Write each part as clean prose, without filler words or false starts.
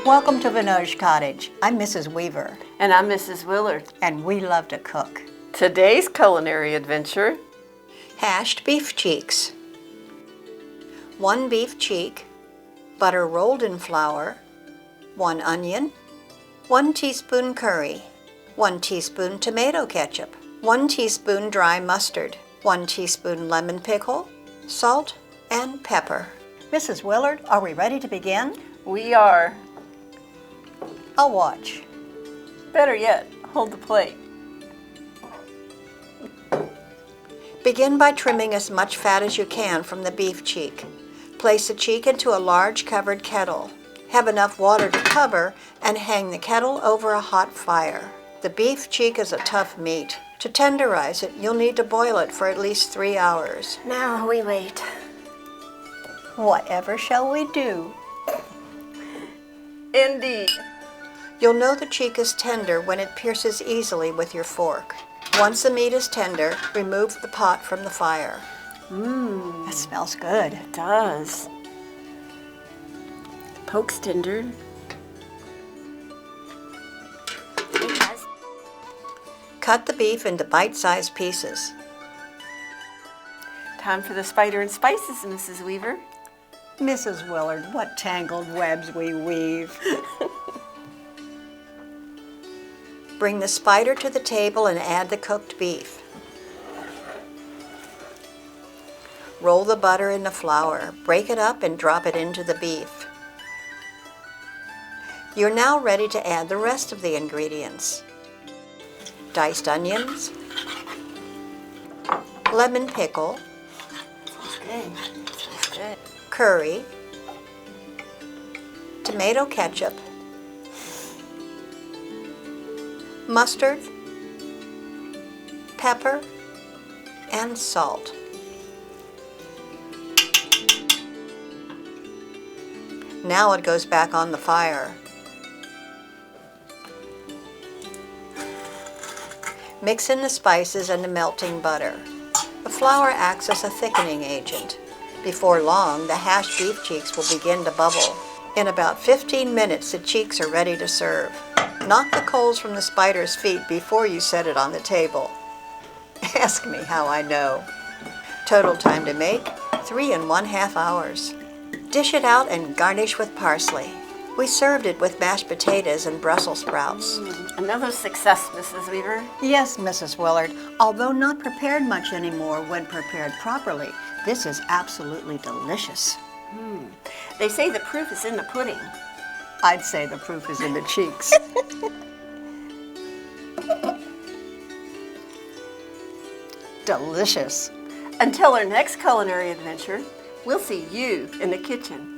Welcome to Venoge Cottage. I'm Mrs. Weaver. And I'm Mrs. Willyard. And we love to cook. Today's culinary adventure: hashed beef cheeks. 1 beef cheek, butter rolled in flour, 1 onion, 1 teaspoon curry, 1 teaspoon tomato ketchup, 1 teaspoon dry mustard, 1 teaspoon lemon pickle, salt, and pepper. Mrs. Willyard, are we ready to begin? We are. I'll watch. Better yet, hold the plate. Begin by trimming as much fat as you can from the beef cheek. Place the cheek into a large covered kettle. Have enough water to cover and hang the kettle over a hot fire. The beef cheek is a tough meat. To tenderize it, you'll need to boil it for at least 3 hours. Now we wait. Whatever shall we do? Indeed. You'll know the cheek is tender when it pierces easily with your fork. Once the meat is tender, remove the pot from the fire. That smells good. It does. Poke's tender. It does. Cut the beef into bite-sized pieces. Time for the spider and spices, Mrs. Weaver. Mrs. Willyard, what tangled webs we weave. Bring the spider to the table and add the cooked beef. Roll the butter in the flour, break it up and drop it into the beef. You're now ready to add the rest of the ingredients. Diced onions, lemon pickle, curry, tomato ketchup, mustard, pepper, and salt. Now it goes back on the fire. Mix in the spices and the melting butter. The flour acts as a thickening agent. Before long, the hashed beef cheeks will begin to bubble. In about 15 minutes, the cheeks are ready to serve. Knock the coals from the spider's feet before you set it on the table. Ask me how I know. Total time to make, 3 1/2 hours. Dish it out and garnish with parsley. We served it with mashed potatoes and Brussels sprouts. Another success, Mrs. Weaver. Yes, Mrs. Willyard. Although not prepared much anymore when prepared properly, this is absolutely delicious. They say the proof is in the pudding. I'd say the proof is in the cheeks. Delicious. Until our next culinary adventure, we'll see you in the kitchen.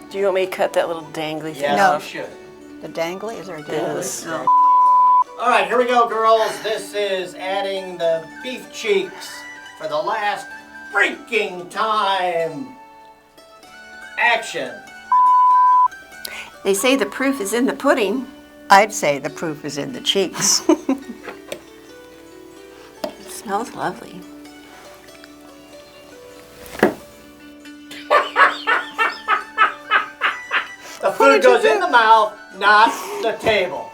Do you want me to cut that little dangly thing Yes, No. you should. The dangly? Is there a dangly? Yes. No. All right, here we go, girls. This is adding the beef cheeks for the last freaking time. Action. They say the proof is in the pudding. I'd say the proof is in the cheeks. It smells lovely. The food goes in the mouth, not the table.